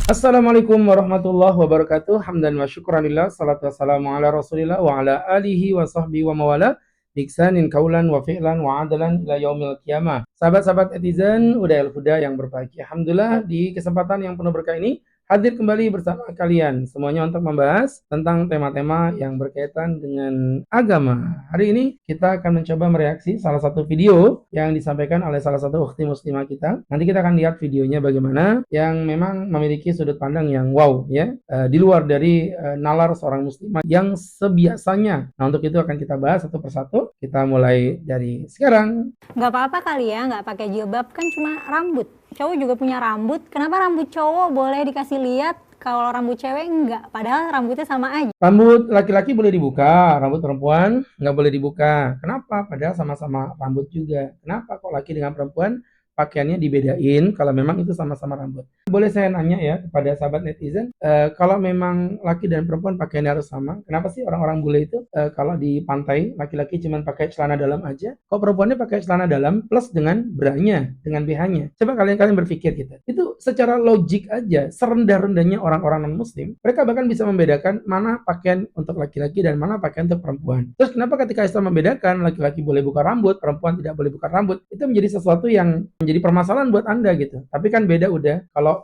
Assalamualaikum warahmatullahi wabarakatuh. Hamdan wa syukranillah. Salatu wassalamu ala rasulillah wa ala alihi wa sahbihi wa mawala. Biksanin kaulan wa fi'lan wa adalan ila yaumil qiyamah. Sahabat-sahabat netizen Udayal Huda yang berbahagia. Alhamdulillah di kesempatan yang penuh berkah ini hadir kembali bersama kalian semuanya untuk membahas tentang tema-tema yang berkaitan dengan agama. Hari ini kita akan mencoba mereaksi salah satu video yang disampaikan oleh salah satu ukhti muslimah kita. Nanti kita akan lihat videonya bagaimana yang memang memiliki sudut pandang yang wow ya, di luar dari nalar seorang muslimah yang sebiasanya. Nah, untuk itu akan kita bahas satu persatu. Kita mulai dari sekarang. Nggak apa-apa kali ya, nggak pakai jilbab, kan cuma rambut. Cowok juga punya rambut, kenapa rambut cowok boleh dikasih lihat, kalau rambut cewek enggak? Padahal rambutnya sama aja. Rambut laki-laki boleh dibuka, rambut perempuan nggak boleh dibuka. Kenapa? Padahal sama-sama rambut juga. Kenapa kok laki dengan perempuan pakaiannya dibedain kalau memang itu sama-sama rambut? Boleh saya nanya ya kepada sahabat netizen, kalau memang laki dan perempuan pakaiannya harus sama, kenapa sih orang-orang bule itu kalau di pantai laki-laki cuma pakai celana dalam aja, kok perempuannya pakai celana dalam plus dengan bra-nya, dengan BH-nya? Coba kalian berpikir gitu. Itu secara logik aja, serendah-rendahnya orang-orang non-muslim, mereka bahkan bisa membedakan mana pakaian untuk laki-laki dan mana pakaian untuk perempuan. Terus kenapa ketika Islam membedakan laki-laki boleh buka rambut, perempuan tidak boleh buka rambut? Itu menjadi sesuatu yang menjadi permasalahan buat Anda gitu. Tapi kan beda udah. Kalau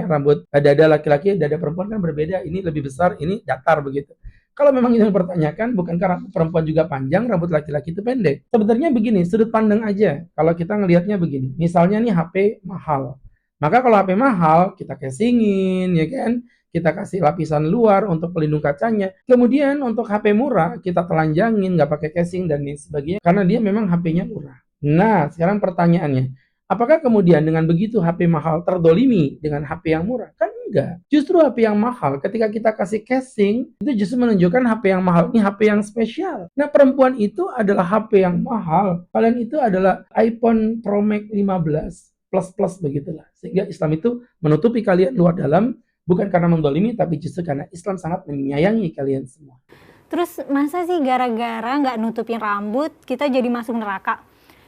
rambut dada laki-laki, dada perempuan kan berbeda. Ini lebih besar, ini datar begitu. Kalau memang itu yang dipertanyakan, bukankah rambut perempuan juga panjang, rambut laki-laki itu pendek? Sebenarnya begini, sudut pandang aja. Kalau kita ngelihatnya begini, misalnya nih HP mahal. Maka kalau HP mahal, kita casingin, ya kan? Kita kasih lapisan luar untuk pelindung kacanya. Kemudian untuk HP murah, kita telanjangin, nggak pakai casing dan lain sebagainya, karena dia memang HP-nya murah. Nah, sekarang pertanyaannya, apakah kemudian dengan begitu HP mahal terdolimi dengan HP yang murah? Kan enggak. Justru HP yang mahal ketika kita kasih casing, itu justru menunjukkan HP yang mahal ini HP yang spesial. Nah, perempuan itu adalah HP yang mahal. Kalian itu adalah iPhone Pro Max 15 plus begitulah. Sehingga Islam itu menutupi kalian luar dalam, bukan karena mendolimi, tapi justru karena Islam sangat menyayangi kalian semua. Terus masa sih gara-gara nggak nutupin rambut, kita jadi masuk neraka?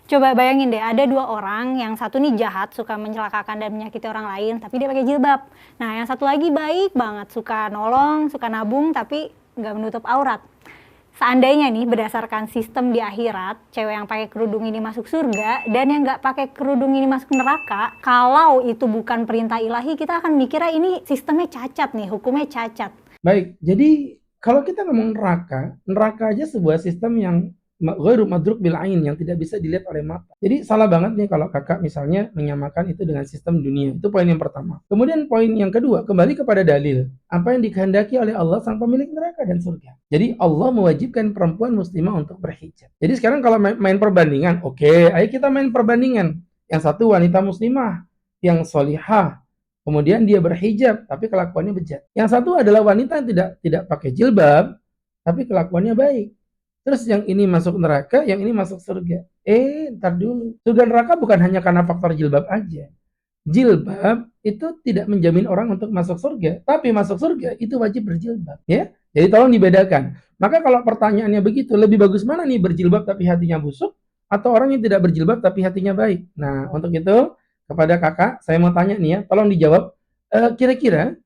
Coba bayangin deh, ada dua orang, yang satu nih jahat, suka mencelakakan dan menyakiti orang lain, tapi dia pakai jilbab. Nah, yang satu lagi baik banget, suka nolong, suka nabung, tapi nggak menutup aurat. Seandainya nih, berdasarkan sistem di akhirat, cewek yang pakai kerudung ini masuk surga, dan yang nggak pakai kerudung ini masuk neraka, kalau itu bukan perintah ilahi, kita akan mikirnya ini sistemnya cacat nih, hukumnya cacat. Baik, jadi kalau kita ngomong neraka aja sebuah sistem yang ghairu madruk bil ain, yang tidak bisa dilihat oleh mata. Jadi salah banget nih kalau kakak misalnya menyamakan itu dengan sistem dunia. Itu poin yang pertama. Kemudian poin yang kedua, kembali kepada dalil. Apa yang dikehendaki oleh Allah sang pemilik neraka dan surga. Jadi Allah mewajibkan perempuan muslimah untuk berhijab. Jadi sekarang kalau main perbandingan, oke, ayo kita main perbandingan. Yang satu wanita muslimah yang solihah, kemudian dia berhijab tapi kelakuannya bejat. Yang satu adalah wanita yang tidak pakai jilbab tapi kelakuannya baik. Terus yang ini masuk neraka, yang ini masuk surga. Ntar dulu. Surga neraka bukan hanya karena faktor jilbab aja. Jilbab itu tidak menjamin orang untuk masuk surga, tapi masuk surga itu wajib berjilbab, ya. Jadi tolong dibedakan. Maka kalau pertanyaannya begitu, lebih bagus mana nih, berjilbab tapi hatinya busuk, atau orang yang tidak berjilbab tapi hatinya baik? Nah, untuk itu kepada kakak, saya mau tanya nih ya, tolong dijawab. Kira-kira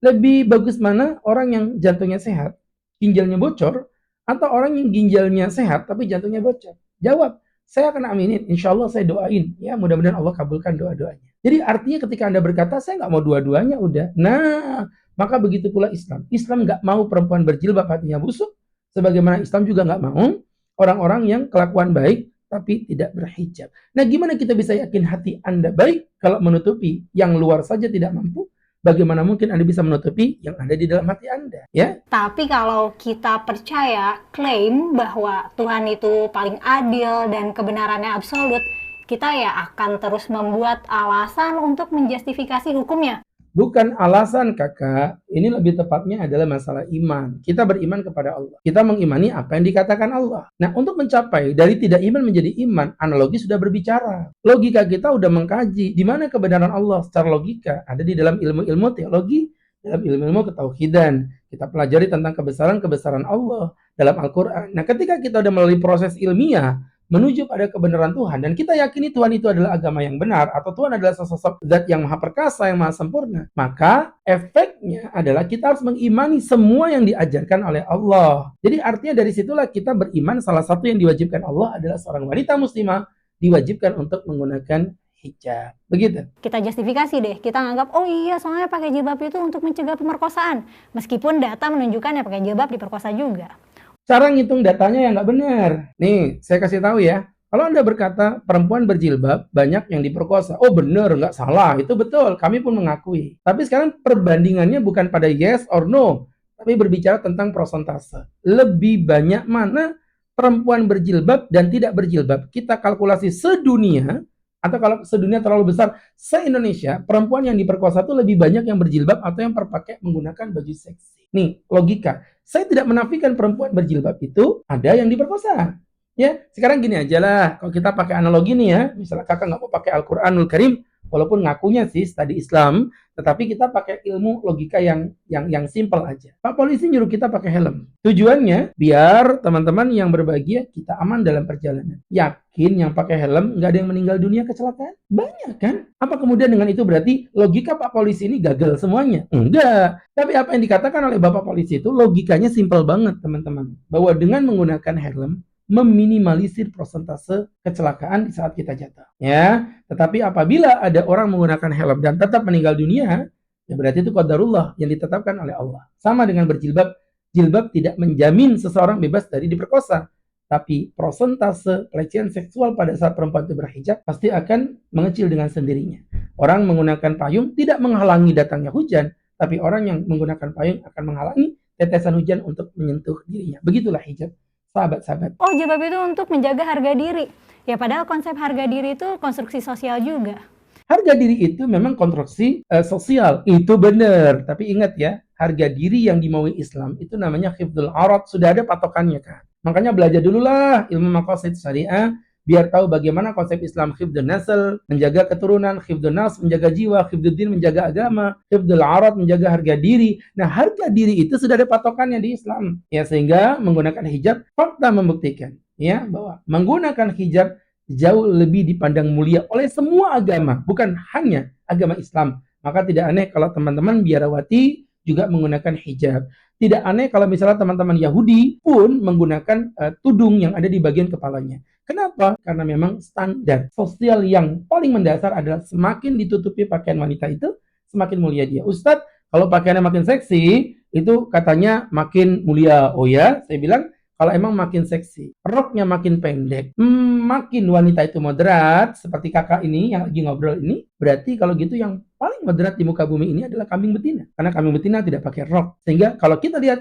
lebih bagus mana, orang yang jantungnya sehat, ginjalnya bocor, atau orang yang ginjalnya sehat tapi jantungnya bocor? Jawab. Saya akan aminin, insya Allah saya doain. Ya, mudah-mudahan Allah kabulkan doa-doanya. Jadi artinya ketika Anda berkata, saya nggak mau dua-duanya, udah. Nah, maka begitu pula Islam. Islam nggak mau perempuan berjilbab hatinya busuk, sebagaimana Islam juga nggak mau orang-orang yang kelakuan baik tapi tidak berhijab. Nah, gimana kita bisa yakin hati Anda baik kalau menutupi yang luar saja tidak mampu? Bagaimana mungkin Anda bisa menutupi yang ada di dalam hati Anda, ya? Tapi kalau kita percaya klaim bahwa Tuhan itu paling adil dan kebenarannya absolut, kita ya akan terus membuat alasan untuk menjustifikasi hukumnya. Bukan alasan kakak, ini lebih tepatnya adalah masalah iman. Kita beriman kepada Allah. Kita mengimani apa yang dikatakan Allah. Nah, untuk mencapai dari tidak iman menjadi iman, analogi sudah berbicara. Logika kita udah mengkaji di mana kebenaran Allah secara logika. Ada di dalam ilmu-ilmu teologi, dalam ilmu-ilmu ketauhidan. Kita pelajari tentang kebesaran-kebesaran Allah dalam Al-Quran. Nah, ketika kita udah melalui proses ilmiah, menuju pada kebenaran Tuhan, dan kita yakini Tuhan itu adalah agama yang benar, atau Tuhan adalah sosok zat yang maha perkasa, yang maha sempurna, maka efeknya adalah kita harus mengimani semua yang diajarkan oleh Allah. Jadi artinya dari situlah kita beriman, salah satu yang diwajibkan Allah adalah seorang wanita muslimah diwajibkan untuk menggunakan hijab. Begitu. Kita justifikasi deh, kita nganggap, oh iya soalnya pakai jilbab itu untuk mencegah pemerkosaan. Meskipun data menunjukkan ya pakai jilbab diperkosa juga. Cara ngitung datanya yang nggak benar. Nih, saya kasih tahu ya. Kalau Anda berkata perempuan berjilbab banyak yang diperkosa, oh benar, nggak salah, itu betul, kami pun mengakui. Tapi sekarang perbandingannya bukan pada yes or no, tapi berbicara tentang persentase. Lebih banyak mana perempuan berjilbab dan tidak berjilbab. Kita kalkulasi sedunia, atau kalau sedunia terlalu besar, se-Indonesia, perempuan yang diperkosa itu lebih banyak yang berjilbab atau yang pakai menggunakan baju seksi. Nih, logika. Saya tidak menafikan perempuan berjilbab itu ada yang diperkosa. Ya, sekarang gini aja lah. Kalau kita pakai analogi nih ya, misalnya kakak nggak mau pakai Al-Quranul Karim, walaupun ngakunya sih tadi Islam, tetapi kita pakai ilmu logika yang simpel aja. Pak polisi nyuruh kita pakai helm. Tujuannya biar teman-teman yang berbahagia kita aman dalam perjalanan. Yakin yang pakai helm nggak ada yang meninggal dunia kecelakaan? Banyak kan? Apa kemudian dengan itu berarti logika Pak polisi ini gagal semuanya? Enggak. Tapi apa yang dikatakan oleh Bapak polisi itu logikanya simpel banget teman-teman. Bahwa dengan menggunakan helm meminimalisir persentase kecelakaan di saat kita jatuh. Ya, tetapi apabila ada orang menggunakan helm dan tetap meninggal dunia, ya berarti itu qadarullah yang ditetapkan oleh Allah. Sama dengan berjilbab, jilbab tidak menjamin seseorang bebas dari diperkosa. Tapi persentase pelecehan seksual pada saat perempuan itu berhijab pasti akan mengecil dengan sendirinya. Orang menggunakan payung tidak menghalangi datangnya hujan, tapi orang yang menggunakan payung akan menghalangi tetesan hujan untuk menyentuh dirinya. Begitulah hijab. Sahabat-sahabat. Oh, jilbab itu untuk menjaga harga diri. Ya padahal konsep harga diri itu konstruksi sosial juga. Harga diri itu memang konstruksi sosial. Itu benar. Tapi ingat ya, harga diri yang dimaui Islam itu namanya hifdzul aurat. Sudah ada patokannya kan. Makanya belajar dululah ilmu maqasid syariah biar tahu bagaimana konsep Islam hifdzun nasl, menjaga keturunan, hifdzun nafs, menjaga jiwa, hifdzuddin, menjaga agama, hifdzul aurat, menjaga harga diri. Nah, harga diri itu sudah ada patokannya di Islam. Ya, sehingga menggunakan hijab fakta membuktikan ya bahwa menggunakan hijab jauh lebih dipandang mulia oleh semua agama, bukan hanya agama Islam. Maka tidak aneh kalau teman-teman biarawati juga menggunakan hijab. Tidak aneh kalau misalnya teman-teman Yahudi pun menggunakan tudung yang ada di bagian kepalanya. Kenapa? Karena memang standar sosial yang paling mendasar adalah semakin ditutupi pakaian wanita itu, semakin mulia dia. Ustadz, kalau pakaiannya makin seksi, itu katanya makin mulia. Oh ya, saya bilang, kalau emang makin seksi, roknya makin pendek, makin wanita itu moderat, seperti kakak ini yang lagi ngobrol ini, berarti kalau gitu yang paling moderat di muka bumi ini adalah kambing betina. Karena kambing betina tidak pakai rok. Sehingga kalau kita lihat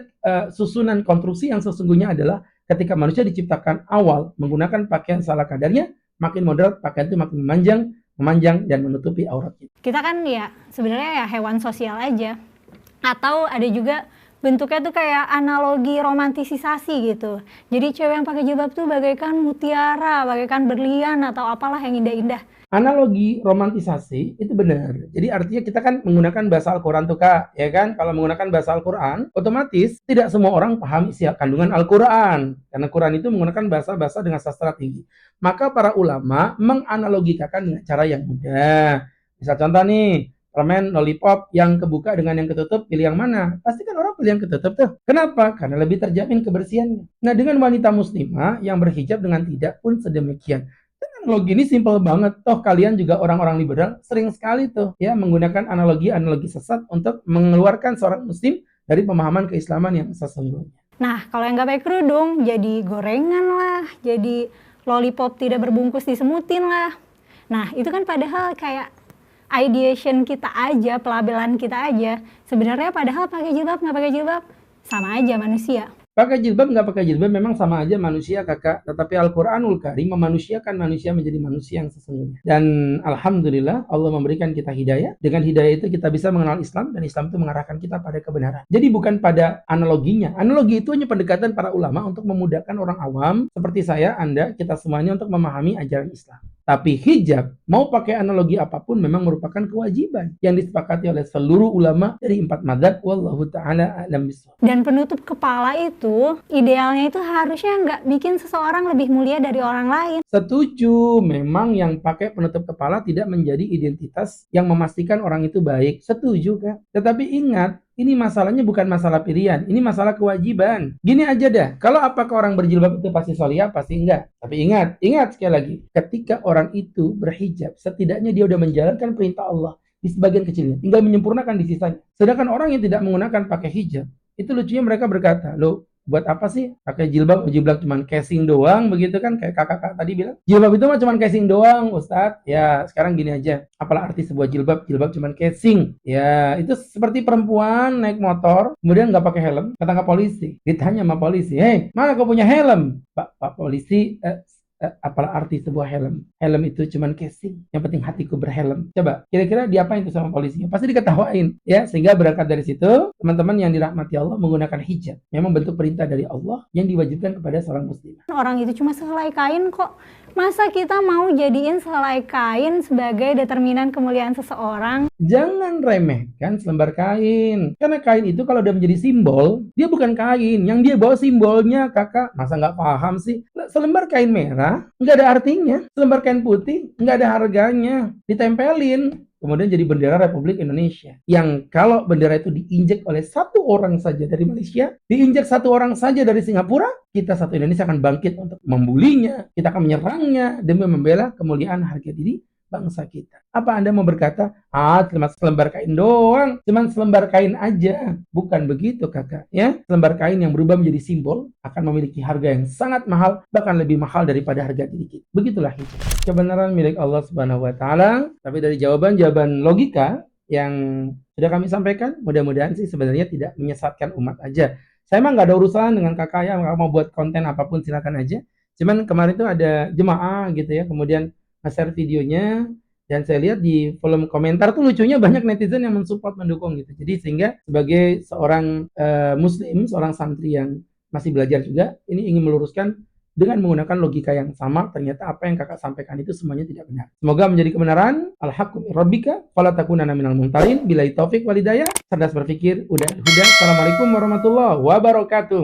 susunan konstruksi yang sesungguhnya adalah ketika manusia diciptakan awal menggunakan pakaian salah kadarnya, makin moderat pakaian itu makin memanjang dan menutupi aurat kita. Kita kan ya sebenarnya ya hewan sosial aja. Atau ada juga bentuknya tuh kayak analogi romantisasi gitu. Jadi cewek yang pakai jilbab tuh bagaikan mutiara, bagaikan berlian atau apalah yang indah-indah. Analogi romantisasi itu benar. Jadi artinya kita kan menggunakan bahasa Al-Quran tuh Kak, ya kan? Kalau menggunakan bahasa Al-Quran, otomatis tidak semua orang paham isi kandungan Al-Quran. Karena Quran itu menggunakan bahasa-bahasa dengan sastra tinggi. Maka para ulama menganalogikakan dengan cara yang mudah. Misal contoh nih, permen lollipop yang kebuka dengan yang ketutup, pilih yang mana? Pasti kan orang pilih yang ketutup tuh. Kenapa? Karena lebih terjamin kebersihannya. Nah, dengan wanita muslimah yang berhijab dengan tidak pun sedemikian. Analogi ini simpel banget. Toh kalian juga orang-orang liberal sering sekali tuh ya menggunakan analogi-analogi sesat untuk mengeluarkan seorang muslim dari pemahaman keislaman yang sesungguhnya. Nah, kalau yang nggak pakai kerudung jadi gorengan lah, jadi lollipop tidak berbungkus disemutin lah. Nah, itu kan padahal kayak ideation kita aja, pelabelan kita aja. Sebenarnya padahal pakai jilbab nggak pakai jilbab sama aja manusia. Pakai jilbab nggak pakai jilbab memang sama aja manusia kakak. Tetapi Al-Quranul Karim memanusiakan manusia menjadi manusia yang sesungguhnya. Dan Alhamdulillah Allah memberikan kita hidayah. Dengan hidayah itu kita bisa mengenal Islam. Dan Islam itu mengarahkan kita pada kebenaran. Jadi bukan pada analoginya. Analogi itu hanya pendekatan para ulama untuk memudahkan orang awam. Seperti saya, Anda, kita semuanya untuk memahami ajaran Islam. Tapi hijab, mau pakai analogi apapun memang merupakan kewajiban yang disepakati oleh seluruh ulama dari 4 madzhab. Wallahu ta'ala a'lam bishawab. Dan penutup kepala itu idealnya itu harusnya nggak bikin seseorang lebih mulia dari orang lain. Setuju, memang yang pakai penutup kepala tidak menjadi identitas yang memastikan orang itu baik. Setuju, Kak. Tetapi ingat, ini masalahnya bukan masalah pilihan, ini masalah kewajiban. Gini aja dah, kalau apakah orang berjilbab itu pasti sholiah? Pasti enggak. Tapi ingat sekali lagi, ketika orang itu berhijab, setidaknya dia udah menjalankan perintah Allah di sebagian kecilnya, tinggal menyempurnakan di sisanya. Sedangkan orang yang tidak menggunakan pakai hijab, itu lucunya mereka berkata, loh, buat apa sih pakai jilbab? Jilbab cuman casing doang begitu kan, kayak kakak tadi bilang. Jilbab itu mah cuman casing doang, Ustadz. Ya, sekarang gini aja. Apalah arti sebuah jilbab? Jilbab cuman casing. Ya, itu seperti perempuan naik motor kemudian nggak pakai helm, ketangkap polisi. Ditanya sama polisi, "Hei, mana kau punya helm?" Pak polisi, apalah arti sebuah helm? Helm itu cuman casing. Yang penting hatiku berhelm. Coba, kira-kira diapain itu sama polisinya? Pasti diketawain, ya. Sehingga berangkat dari situ, teman-teman yang dirahmati Allah menggunakan hijab. Memang bentuk perintah dari Allah yang diwajibkan kepada seorang muslim. Orang itu cuma sehelai kain kok. Masa kita mau jadiin sehelai kain sebagai determinan kemuliaan seseorang? Jangan remehkan selembar kain. Karena kain itu kalau udah menjadi simbol, dia bukan kain. Yang dia bawa simbolnya, kakak. Masa nggak paham sih? Selembar kain merah, nggak ada artinya. Selembar kain putih, nggak ada harganya. Ditempelin. Kemudian jadi bendera Republik Indonesia. Yang kalau bendera itu diinjek oleh satu orang saja dari Malaysia, diinjek satu orang saja dari Singapura, kita satu Indonesia akan bangkit untuk membulinya, kita akan menyerangnya demi membela kemuliaan harga diri bangsa kita. Apa Anda mau berkata, cuma selembar kain doang, cuma selembar kain aja? Bukan begitu, kakak. Ya, selembar kain yang berubah menjadi simbol akan memiliki harga yang sangat mahal, bahkan lebih mahal daripada harga diri kita. Begitulah hijab. Kebenaran milik Allah Subhanahu wa Ta'ala. Tapi dari jawaban-jawaban logika yang sudah kami sampaikan, mudah-mudahan sih sebenarnya tidak menyesatkan umat aja. Saya emang nggak ada urusan dengan kakak ya, mau buat konten apapun silakan aja. Cuman kemarin tuh ada jemaah gitu ya, kemudian nge-share videonya, dan saya lihat di kolom komentar tuh lucunya banyak netizen yang mensupport, mendukung gitu. Jadi sehingga sebagai seorang muslim, seorang santri yang masih belajar juga, ini ingin meluruskan dengan menggunakan logika yang sama, ternyata apa yang kakak sampaikan itu semuanya tidak benar. Semoga menjadi kebenaran. Al-haqqu min rabbika fala takunanna minal mumtarin. Billahi taufik wal hidayah. Cerdas berpikir, huda. Assalamualaikum warahmatullahi wabarakatuh.